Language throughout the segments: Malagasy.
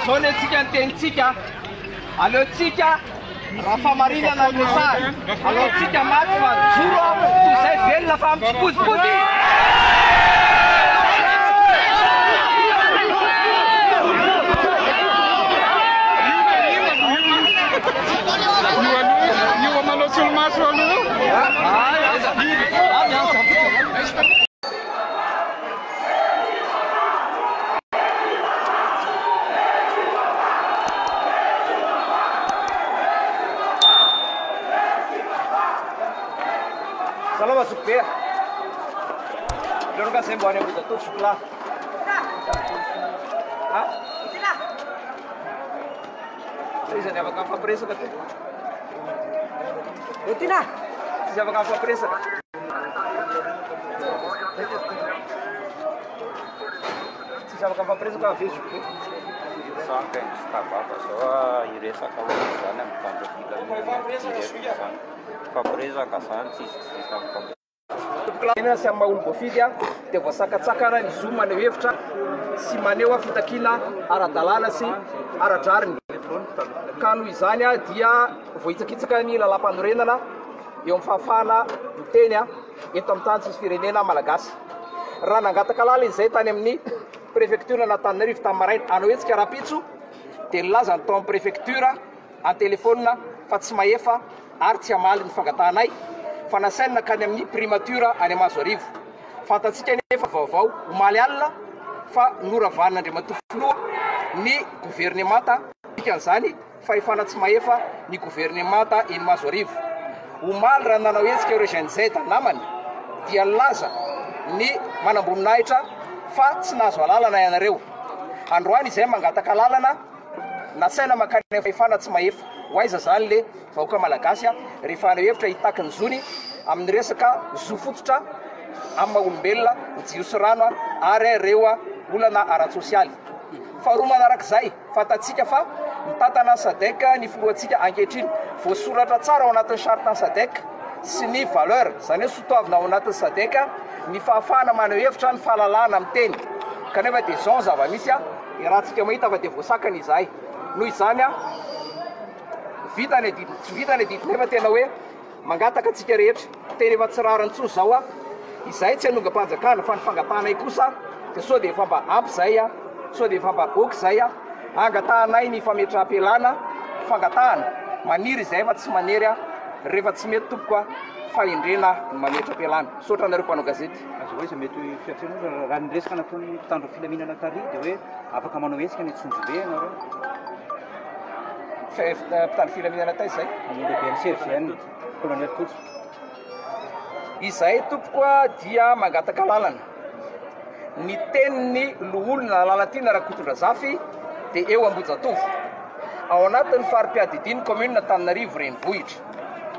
zao ny antsika ny tenitsika aleotsika raha famarinana ny message aleotsika maty fa joro toy izay velona fa mitsipozipozy Salam masuk be. Jangan kasih buahnya buat tuh sebelah. Hah? Bisa dapat kapal presa kan? Rutina. Siapa kapal presa? Siapa kapal presa kau fish? Sampai apa soal iresa kalau sana tanpa tidak fabreza kasan Ina sy amin'ny maholo voafidy a dia voasakatsakana ny zo maneho hevitra sy maneho a fitakina ara-dalàna sy ara-drariny ka noho izany a dia vohitsakitsaka ny lalam-panorenana eo amin'ny fahafahana miteny a eto amin'ny tany tsisy firenena malagasy raha nangataka lala izay tany amin'ny préfecture n'Antananarivo tamin'ny maraina anao hoe tsika rapitso dia nilaza ny tao amin'ny préfecture an-telefona fa tsy mahefa ary tsy hamaly ny fangatahanay fa nasainina kany amin'ny primature any Amazoarivo fantatsika nefa vaovao omaly alina fa noravan'Andriamantoa ny gouvernemanta ikan'izany fa efana tsy mahefa ny gouvernemanta eny Amazoarivo omaly raha nanao hetsika ireo GNZ namany dia nilaza ny manamboninahitra fa tsy nahazo alalana ianareo androany izay mangataka lalana nasaina makany efana tsy mahefa hoaiza zany le vahoaka malagasy a rehefa anao hevitra hitaka ny zony amin'ny resaka zo fototra amin'ny maha-olombelona jiro sy rano ary ireo olana ara-tsosialy faharoa manarak'izay fantatsika fa mitantana ny SADC ny filohantsika ankehitriny voasoratra tsara ao anatin'ny charte ny SADC sy ny valeur zany hoe sotoavina ao anatin'ny SADC ny fahafahana maneho hevitra ny fahalalahana amin'ny teny kanefa dia zao zava-misy a rahantsika mahita fa dia voasakana izahay noho izany a vitany tsy vitany adidi nefa tena hoe mangataka atsika rehetra teny efa tsy rarantsony zao a izay tsy hanonga-panjakana fa ny fangatahanay kosa dia sao dia efa mba ampy zay a sao dia efa mba boky zay a angatahanay ny fametraha-pialana fangatahana maniry izay efa tsy manery a rehefa tsy mety tompoko a fahendrena ny mametra-pialana sotra anareo mpanao gazety azo hoe izy mety fiatrana raha niresaka nataony mpitandro filaminana tary dia hoe afaka manao hetsika ny tsonjo be ianareo mpitandro filaminana tay zay BNC colonel Koutso izay tompoko a dia mangataka lalana ny teniny loholona lalatina raha Kotondrazafy dia eo Ambojatovo ao anatin'ny farim-piadidiny commune Antananarivo renivohitra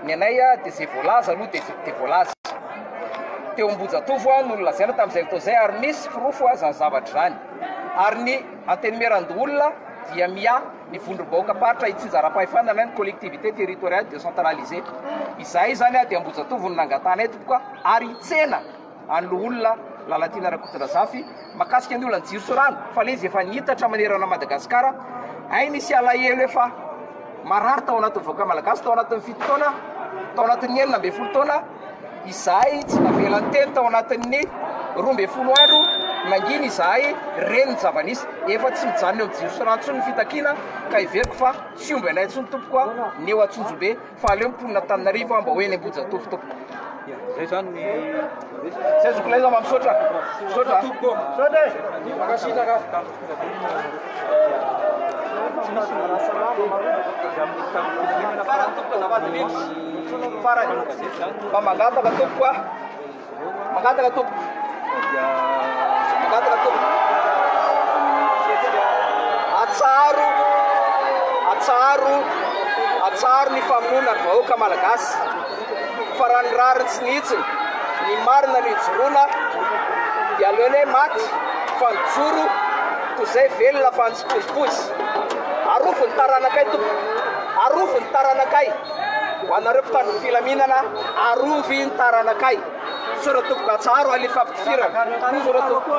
ny anay a dia zay voalaza aloha dia voalaza teo Ambojatovo a no lazaina tamin'izay fotoana izay ary misy pirofo a zany zavatra zany ary ny antenimeran-doolona dia mia ny vondrom-bahoaka paritra itsinjara-pahefanana ny collectivité territoriale décentralisée izay zany a dia Ambojatovo no nangatanay tompoko ary itsena anyloholona lalatina raha Kotondrazafy makasika ny olona ny jiro sy rano fa le izy efa nihitatra manerana Madagasikara ay nisy alahelo efa marary tao anatin'ny vahoaka malagasy tao anatin'ny fito taona tao anatin'ny 19 taona izahay tsy navelany teny tao anatin'ny 12 andro manginy izahay reny ny zava-nisy efa tsy mijanona eo amin'ny jiro sy rano tsony ny fitakina ka iveriko fa tsy omby anay tsony tompoko a ny eo Antsonjobe fa aleo mimponina Antananarivo mba hoe ny Ambojatovo tompoko zay zany ny zay azoko lay zao mba misaotra misaotra saotra farany tompoko azavady mihitsy farany mba mangataka tompoko a mangataka tompoko mangataka tompoko atsaro ny famonoana ny vahoaka malagasy fa raha ny rariny tsy nihitsiny ny marina ny hijoroana dia aleony hoe maty fa nijoro toy izay velona fa nitsipozipozy arofo ny taranakay tompo arofo ny taranakay ho anareo mpitandro filaminana arovy ny taranakay sora tompoko atsaro ale fampifirana sora tompoko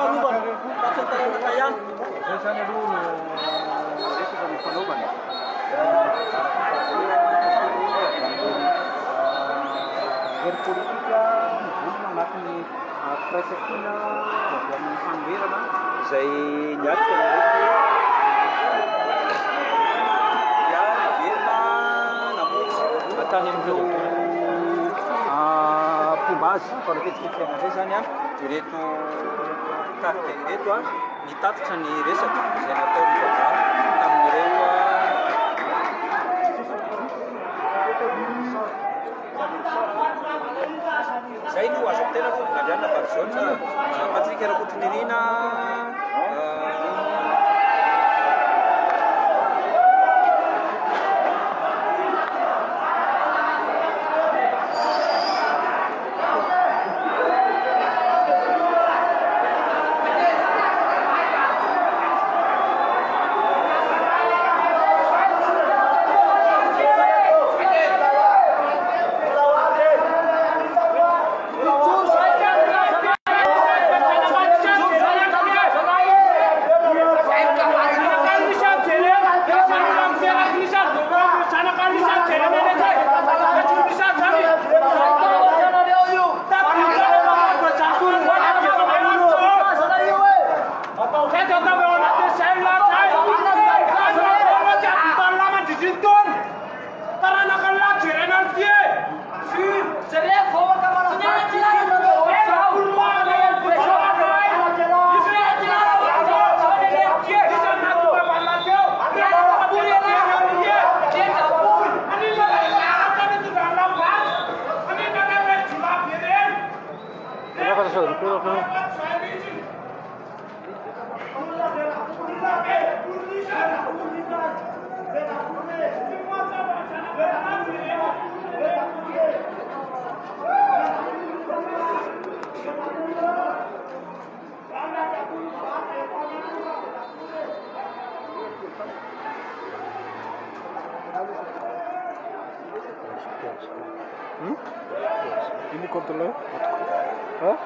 fanaovana hery politika mivolona anatiny firaisankina avy amin'ny fanomerana izay niarika ndraiky verina namonjy atany amin'ireo fomba azy fanatetsiketsena zay zany a ireto tarika ireto a nitatitra ny resaka izay nataony vazaha tamin'ireo zay no azo tena nandriana Barzotra Patrick Rakotonirina Ini kontrolnya? Hah?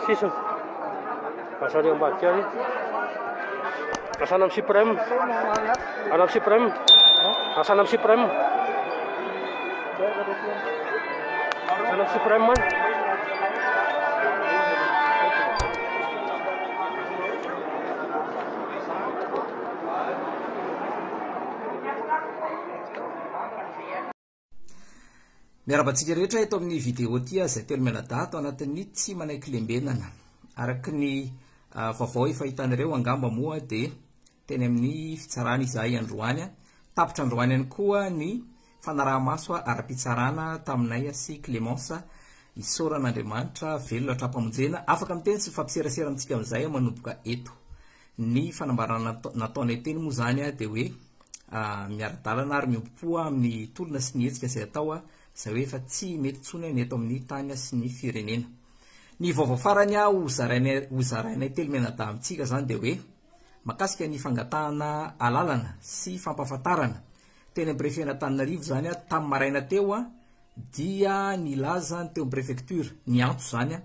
Sisu. Pasal yang baca ni. Asal nam si prem. Anam si prem. Asal nam si prem. Asal nam si prem man. Miarabantsika rehetra eto amin'ny vidéo ty izay telo menadato anatin'ny tsy manaiky lembenana araky ny vaovao efa hitanareo angamba moa dia teny amin'ny fitsarana izahay androany tapitra androany ihany koa ny fanaraha-maso ara-pitsarana taminay sy Clémence isaoran'Andriamanitra velona atrapamonjena afaka miteny sy fampiserasera amintsika amin'izay manomboka eto ny fanambarana nataonay teny moa zany dia hoe miara-dalana ary miompopoa amin'ny tolona sy ny hetsika izay atao izay hoe efa tsy mety tsony ny eto amin'ny tany sy ny firenena. Ny vaovao farany hozarainay telo menada amintsika zany dia hoe makasika ny fangatahana alalana sy fampahafantarana teny am-prefena Antananarivo zany tamin'ny maraina teo dia nilaza ny teo amin'ny préfecture ny antso zany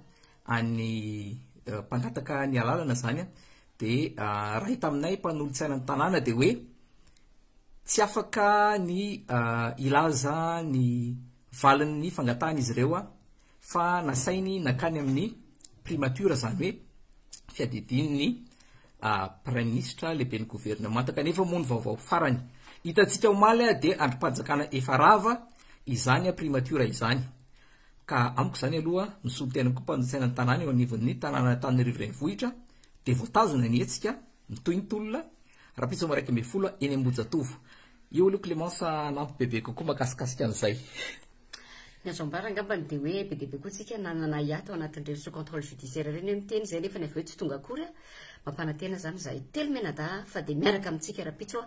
any mpangataka ny alalana zany dia raha hita aminay mpanolontsaina ny tanàna dia hoe tsy afaka ny ilaza ny valin'ny fangatahana izy ireo fa nasainy nakany amin'ny primature zany hoe fiadidin'ny prime ministre lehibe ny gouvernement kanefa moa ny vaovao farany hitantsika omaly dia androm-panjakana efa rava izany primature izany ka amiko zany aloha misolo tena koa mpanotsaina ny tanàna eo anivon'ny tanàna Antananarivo renivohitra dia voatazona ny hetsika mitoy ny tolona rapitso maraiky amby folo eny Ambojatovo io aloha Clémence nampy bebe kokoa makasikasika an'izay ny azo ambara angambany dia hoe be dia be koa tsika nanana hiato anatin'ireny sous contrôle judiciaire ireny hoe miteny zay nefa ny avy hoe tsy tonga akory mampanantena zany zahay telo menada fa dia miaraka amintsika rapitso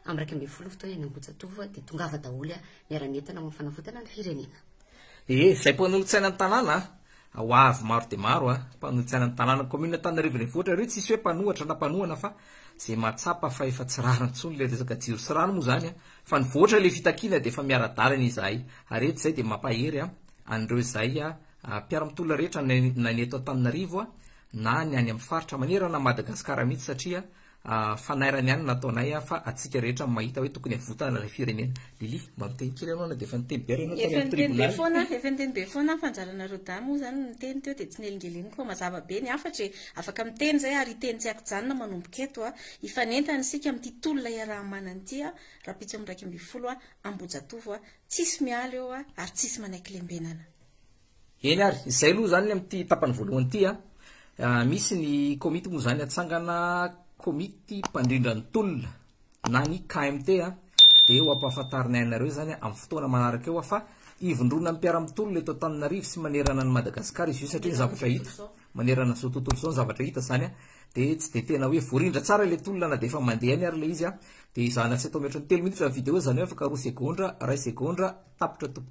am'raiky amby folo fotoana eny Ambojatovo dia tongava daholy miara-mientana amin'ny fanafotana ny firenena. Zay mpanolontsaina ny tanàna ho avy maro dia maro mpanolontsaina ny tanàna commune Antananarivo renivohitra reo tsisy hoe mpanohatra na mpanohana fa zay mahatsapa fa efa tsy rariny tsony le resaka jiro sy rano moa zany fa ny voatra le fitakiana dia efa miara-dalana izahay ary eto zay dia mampahery an'ireo izay mpiara-mitolona rehetra na ny eto Antananarivo na ny any amin'ny faritra manerana Madagasikara mihitsy satria fanairany ihany nataonay fa atsika rehetra mahita hoe tokony havotana ilay firenena. Lili, mba miteny kely ianao na dia efa niteny be ianao tany amin'ny tribunal. Efa niteny be foana fanjaranareo damo moa zany niteny teo dia tsy nelingeliny koa mazava be ny afatra afaka miteny zay ary iteny tsy akijanona manomboka eto ifanentana isika amin'ity tolona iaraha-manana ity raha pitsy amin'ny 2020 Ambojatovo tsisy miala eo ary tsisy manaiky lembenana. Eny ary izay aloha zany amin'ity tapany voalohany ity misy ny komity moa zany atsangana komity mpandrindra ny tolona na ny KMT dia ho ampahafantarina ainareo zany amin'ny fotoana manaraka eo fa ivondrona ny mpiara-mitolona eto Antananarivo sy manerana ny Madagasikara izy io satria zavatra hita manerana zao tontolo zao zavatra hita zany dia tsy dia tena hoe voarindra tsara ilay tolona na dia efa mandeha ny ary ilay izy dia izahana tsy atao mihoatra ny 3 minitra ny vidéo zany hoe afaka 2 segondra 1 segondra tapitra to.